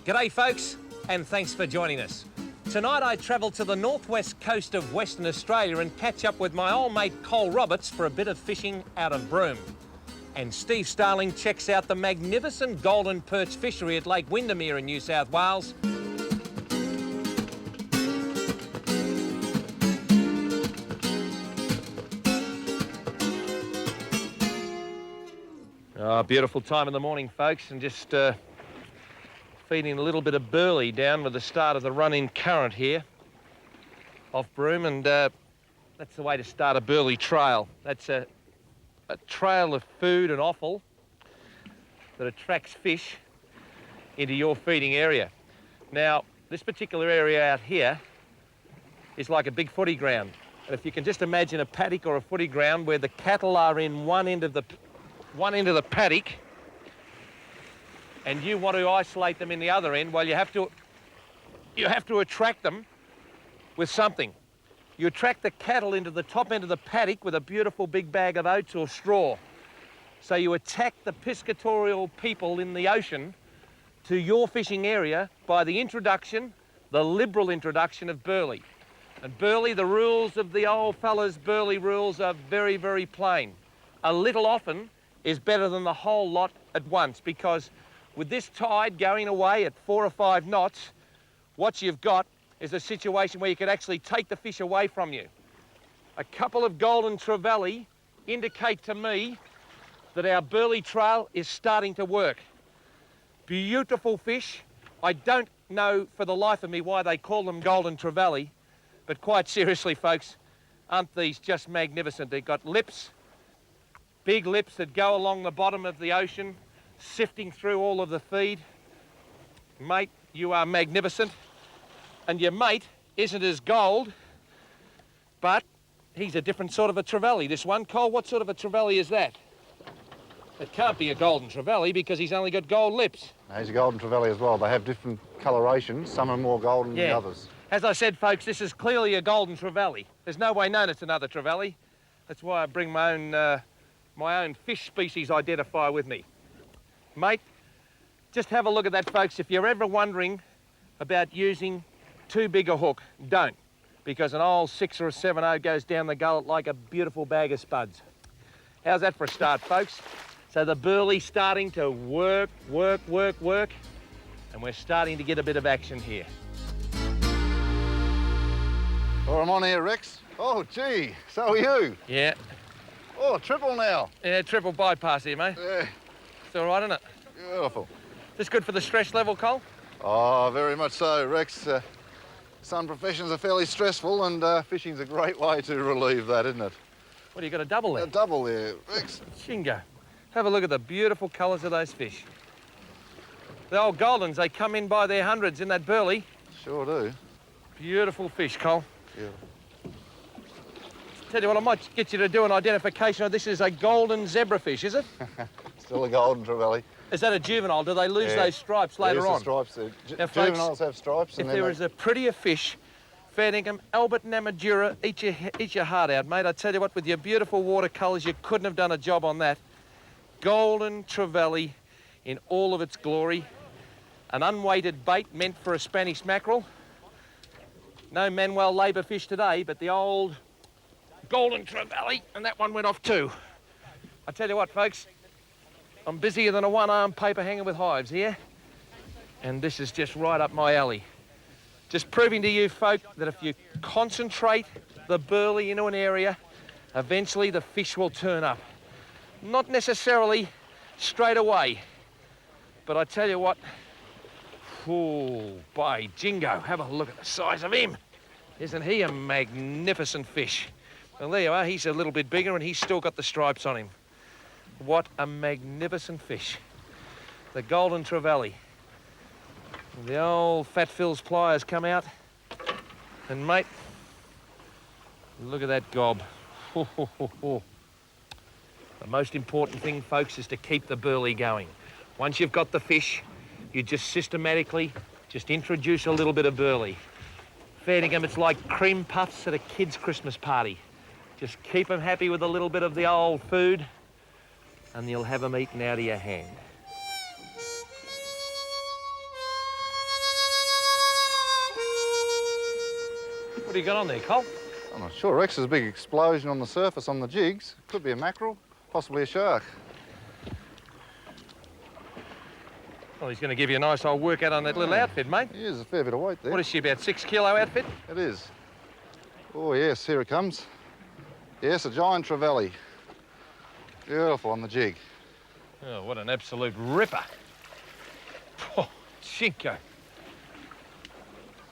G'day folks, and thanks for joining us. Tonight I travel to the northwest coast of Western Australia and catch up with my old mate Cole Roberts for a bit of fishing out of Broome. And Steve Starling checks out the magnificent golden perch fishery at Lake Windermere in New South Wales. Oh, beautiful time in the morning, folks, and just feeding a little bit of burley down with the start of the run-in current here off Broome, and that's the way to start a burley trail. That's a trail of food and offal that attracts fish into your feeding area. Now, this particular area out here is like a big footy ground, and if you can just imagine a paddock or a footy ground where the cattle are in one end of the paddock, and you want to isolate them in the other end, well, you have to attract them with something. You attract the cattle into the top end of the paddock with a beautiful big bag of oats or straw. So you attack the piscatorial people in the ocean to your fishing area by the liberal introduction of burley. And burley, the rules of the old fellas' burley rules are very, very plain. A little often is better than the whole lot at once, because with this tide going away at 4 or 5 knots, what you've got is a situation where you could actually take the fish away from you. A couple of golden trevally indicate to me that our burley trail is starting to work. Beautiful fish. I don't know for the life of me why they call them golden trevally, but quite seriously, folks, aren't these just magnificent? They've got lips, big lips that go along the bottom of the ocean, sifting through all of the feed. Mate, you are magnificent. And your mate isn't as gold, but he's a different sort of a trevally, this one. Cole, what sort of a trevally is that? It can't be a golden trevally because he's only got gold lips. No, he's a golden trevally as well. They have different colorations. Some are more golden than others. As I said, folks, this is clearly a golden trevally. There's no way known it's another trevally. That's why I bring my own fish species identifier with me. Mate, just have a look at that, folks. If you're ever wondering about using too big a hook, don't, because an old 6 or a 7/0 goes down the gullet like a beautiful bag of spuds. How's that for a start, folks? So the burley's starting to work, and we're starting to get a bit of action here. Oh, I'm on here, Rex. Oh, gee, so are you. Yeah. Oh, triple now. Yeah, triple bypass here, mate. Yeah. It's all right, isn't it? Beautiful. This good for the stress level, Cole? Oh, very much so, Rex. Some professions are fairly stressful, and fishing's a great way to relieve that, isn't it? What, you got a double there? A double there, Rex. Shingo. Have a look at the beautiful colours of those fish. The old goldens, they come in by their hundreds in that burley. Sure do. Beautiful fish, Cole. Beautiful. Tell you what, I might get you to do an identification of this as a golden zebrafish, is it? Still a golden trevally. Is that a juvenile? Do they lose those stripes later on? Stripes. Now, Juveniles have stripes. If there is a prettier fish, fair dinkum, Albert Namatjura, eat your heart out, mate. I tell you what, with your beautiful watercolours, you couldn't have done a job on that. Golden trevally in all of its glory. An unweighted bait meant for a Spanish mackerel. No Manuel Labour fish today, but the old golden trevally, and that one went off too. I tell you what, folks, I'm busier than a one-armed paper hanger with hives here, and this is just right up my alley. Just proving to you folk that if you concentrate the burley into an area, eventually the fish will turn up. Not necessarily straight away, but I tell you what, oh, by jingo, have a look at the size of him. Isn't he a magnificent fish? Well, there you are, he's a little bit bigger and he's still got the stripes on him. What a magnificent fish. The golden trevally. The old Fat Phil's pliers come out. And mate, look at that gob. The most important thing, folks, is to keep the burley going. Once you've got the fish, you just systematically just introduce a little bit of burley. Fair dinkum, it's like cream puffs at a kid's Christmas party. Just keep them happy with a little bit of the old food, and you'll have them eaten out of your hand. What do you got on there, Cole? I'm not sure, Rex. There's a big explosion on the surface on the jigs. Could be a mackerel, possibly a shark. Well, he's going to give you a nice old workout on that little outfit, mate. He is a fair bit of weight there. What is she, about 6 kilo outfit? It is. Oh, yes, here it comes. Yes, a giant trevally. Beautiful on the jig. Oh, what an absolute ripper. Oh, Chinko.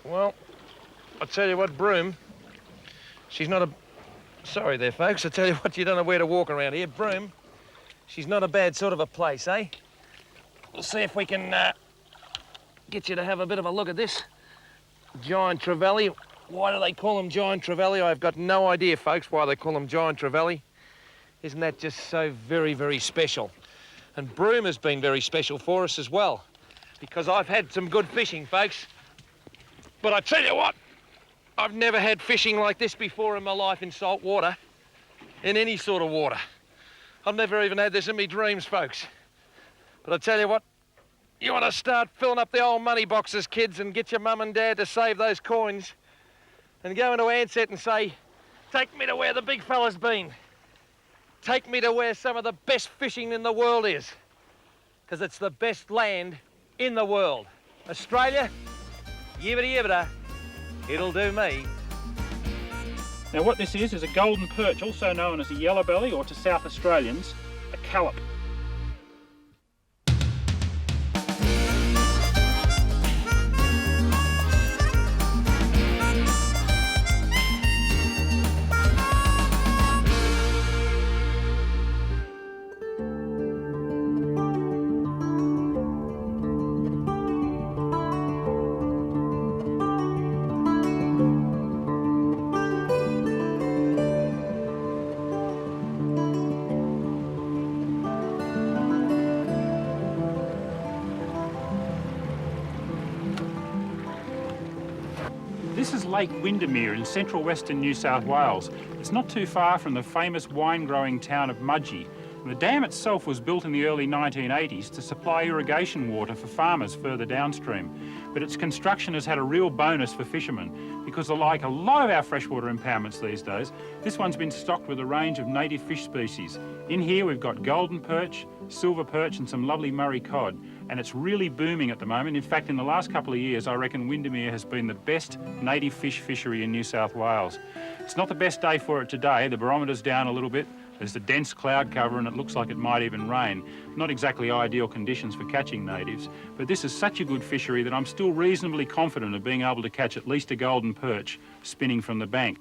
Well, I'll tell you what, Broome, she's not a... Sorry there, folks. I tell you what, you don't know where to walk around here. Broome, she's not a bad sort of a place, eh? We'll see if we can get you to have a bit of a look at this. Giant trevally. Why do they call them giant trevally? I've got no idea, folks, why they call them giant trevally. Isn't that just so very, very special? And Broome has been very special for us as well, because I've had some good fishing, folks. But I tell you what, I've never had fishing like this before in my life in salt water, in any sort of water. I've never even had this in my dreams, folks. But I tell you what, you want to start filling up the old money boxes, kids, and get your mum and dad to save those coins and go into Ansett and say, take me to where the big fella's been. Take me to where some of the best fishing in the world is, because it's the best land in the world. Australia, yibbity yibbita, it'll do me. Now what this is a golden perch, also known as a yellow belly, or to South Australians, a callop. This is Lake Windermere in central western New South Wales. It's not too far from the famous wine-growing town of Mudgee. The dam itself was built in the early 1980s to supply irrigation water for farmers further downstream. But its construction has had a real bonus for fishermen because, like a lot of our freshwater impoundments these days, this one's been stocked with a range of native fish species. In here we've got golden perch, silver perch and some lovely Murray cod. And it's really booming at the moment. In fact, in the last couple of years, I reckon Windermere has been the best native fish fishery in New South Wales. It's not the best day for it today. The barometer's down a little bit. There's a dense cloud cover and it looks like it might even rain. Not exactly ideal conditions for catching natives, but this is such a good fishery that I'm still reasonably confident of being able to catch at least a golden perch spinning from the bank.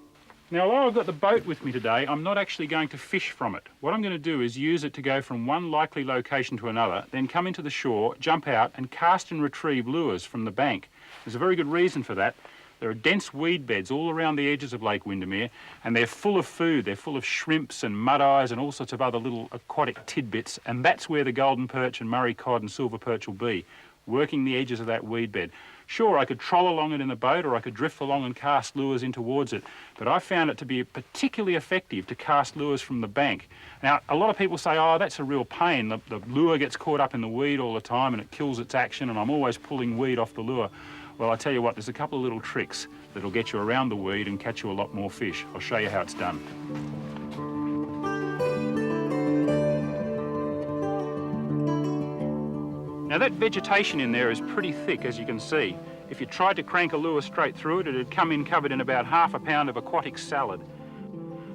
Now, although I've got the boat with me today, I'm not actually going to fish from it. What I'm going to do is use it to go from one likely location to another, then come into the shore, jump out and cast and retrieve lures from the bank. There's a very good reason for that. There are dense weed beds all around the edges of Lake Windermere, and they're full of food. They're full of shrimps and mud-eyes and all sorts of other little aquatic tidbits, and that's where the golden perch and Murray cod and silver perch will be, working the edges of that weed bed. Sure, I could troll along it in a boat or I could drift along and cast lures in towards it, but I found it to be particularly effective to cast lures from the bank. Now, a lot of people say, oh, that's a real pain. The lure gets caught up in the weed all the time and it kills its action and I'm always pulling weed off the lure. Well, I tell you what, there's a couple of little tricks that'll get you around the weed and catch you a lot more fish. I'll show you how it's done. Now that vegetation in there is pretty thick, as you can see. If you tried to crank a lure straight through it, it'd come in covered in about half a pound of aquatic salad.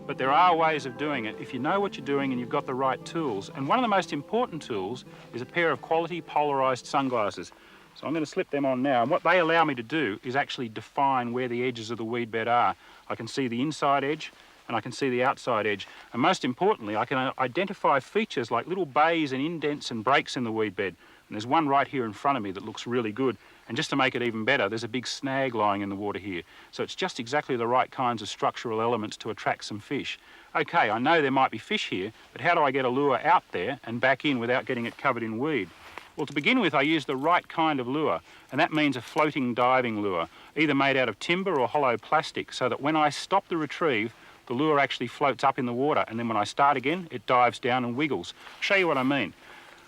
But there are ways of doing it if you know what you're doing and you've got the right tools. And one of the most important tools is a pair of quality polarised sunglasses. So I'm going to slip them on now, and what they allow me to do is actually define where the edges of the weed bed are. I can see the inside edge and I can see the outside edge. And most importantly, I can identify features like little bays and indents and breaks in the weed bed. And there's one right here in front of me that looks really good. And just to make it even better, there's a big snag lying in the water here. So it's just exactly the right kinds of structural elements to attract some fish. Okay, I know there might be fish here, but how do I get a lure out there and back in without getting it covered in weed? Well, to begin with, I use the right kind of lure, and that means a floating diving lure, either made out of timber or hollow plastic, so that when I stop the retrieve, the lure actually floats up in the water, and then when I start again, it dives down and wiggles. I'll show you what I mean.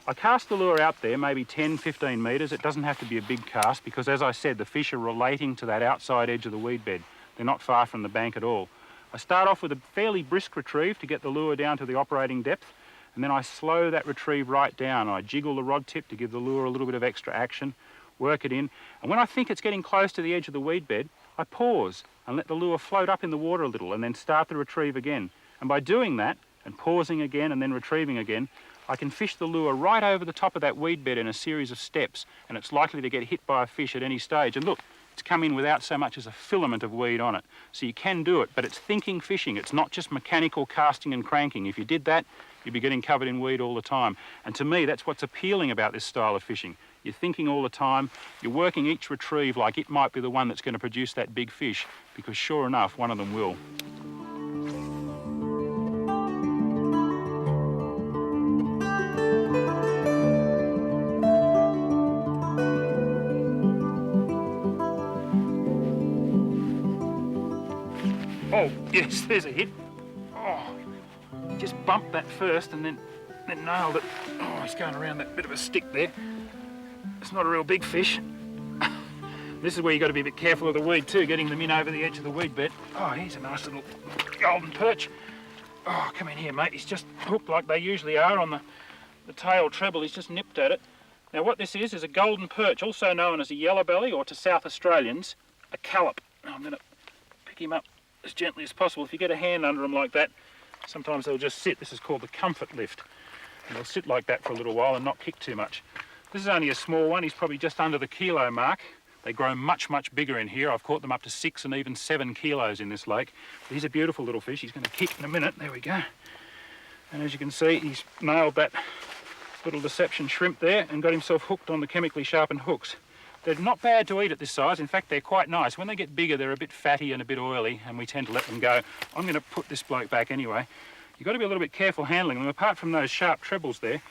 I cast the lure out there, maybe 10, 15 metres. It doesn't have to be a big cast because, as I said, the fish are relating to that outside edge of the weed bed. They're not far from the bank at all. I start off with a fairly brisk retrieve to get the lure down to the operating depth, and then I slow that retrieve right down. I jiggle the rod tip to give the lure a little bit of extra action, work it in, and when I think it's getting close to the edge of the weed bed, I pause and let the lure float up in the water a little and then start the retrieve again. And by doing that, and pausing again and then retrieving again, I can fish the lure right over the top of that weed bed in a series of steps, and it's likely to get hit by a fish at any stage. And look, it's come in without so much as a filament of weed on it. So you can do it, but it's thinking fishing. It's not just mechanical casting and cranking. If you did that, you'd be getting covered in weed all the time. And to me, that's what's appealing about this style of fishing. You're thinking all the time, you're working each retrieve like it might be the one that's going to produce that big fish, because sure enough, one of them will. Oh, yes, there's a hit. Oh, just bumped that first and then nailed it. Oh, he's going around that bit of a stick there. It's not a real big fish. This is where you've got to be a bit careful of the weed too, getting them in over the edge of the weed bed. Oh, here's a nice little golden perch. Oh, come in here, mate. He's just hooked like they usually are on the tail treble. He's just nipped at it. Now what this is a golden perch, also known as a yellow belly, or to South Australians, a callop. Now I'm going to pick him up as gently as possible. If you get a hand under them like that, sometimes they'll just sit. This is called the comfort lift. And they'll sit like that for a little while and not kick too much. This is only a small one. He's probably just under the kilo mark. They grow much, much bigger in here. I've caught them up to 6 and even 7 kilos in this lake. But he's a beautiful little fish. He's going to kick in a minute. There we go. And as you can see, he's nailed that little deception shrimp there and got himself hooked on the chemically sharpened hooks. They're not bad to eat at this size. In fact, they're quite nice. When they get bigger, they're a bit fatty and a bit oily, and we tend to let them go. I'm going to put this bloke back anyway. You've got to be a little bit careful handling them. Apart from those sharp trebles there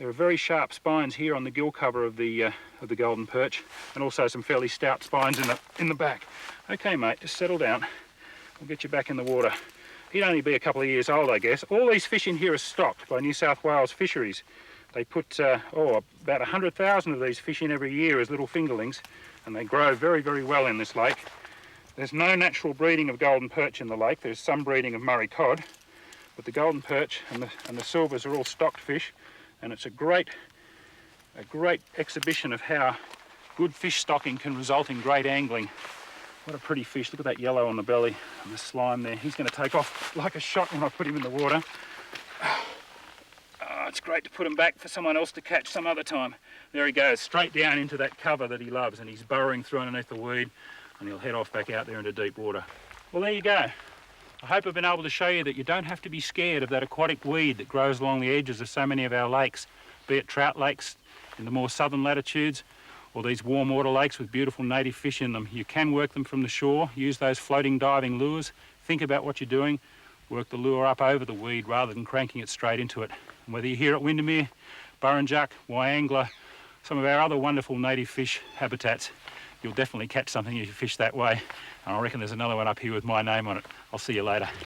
are very sharp spines here on the gill cover of the golden perch, and also some fairly stout spines in the back. Okay, mate, just settle down. We'll get you back in the water. He'd only be a couple of years old, I guess. All these fish in here are stocked by New South Wales Fisheries. They put about 100,000 of these fish in every year as little fingerlings, and they grow very, very well in this lake. There's no natural breeding of golden perch in the lake. There's some breeding of Murray cod, but the golden perch and the silvers are all stocked fish, and it's a great exhibition of how good fish stocking can result in great angling. What a pretty fish. Look at that yellow on the belly and the slime there. He's going to take off like a shot when I put him in the water. It's great to put him back for someone else to catch some other time. There he goes, straight down into that cover that he loves, and he's burrowing through underneath the weed, and he'll head off back out there into deep water. Well, there you go. I hope I've been able to show you that you don't have to be scared of that aquatic weed that grows along the edges of so many of our lakes, be it trout lakes in the more southern latitudes, or these warm water lakes with beautiful native fish in them. You can work them from the shore, use those floating diving lures, think about what you're doing, work the lure up over the weed rather than cranking it straight into it. And whether you're here at Windermere, Burrinjuck, Wyangla, some of our other wonderful native fish habitats, you'll definitely catch something if you fish that way. And I reckon there's another one up here with my name on it. I'll see you later.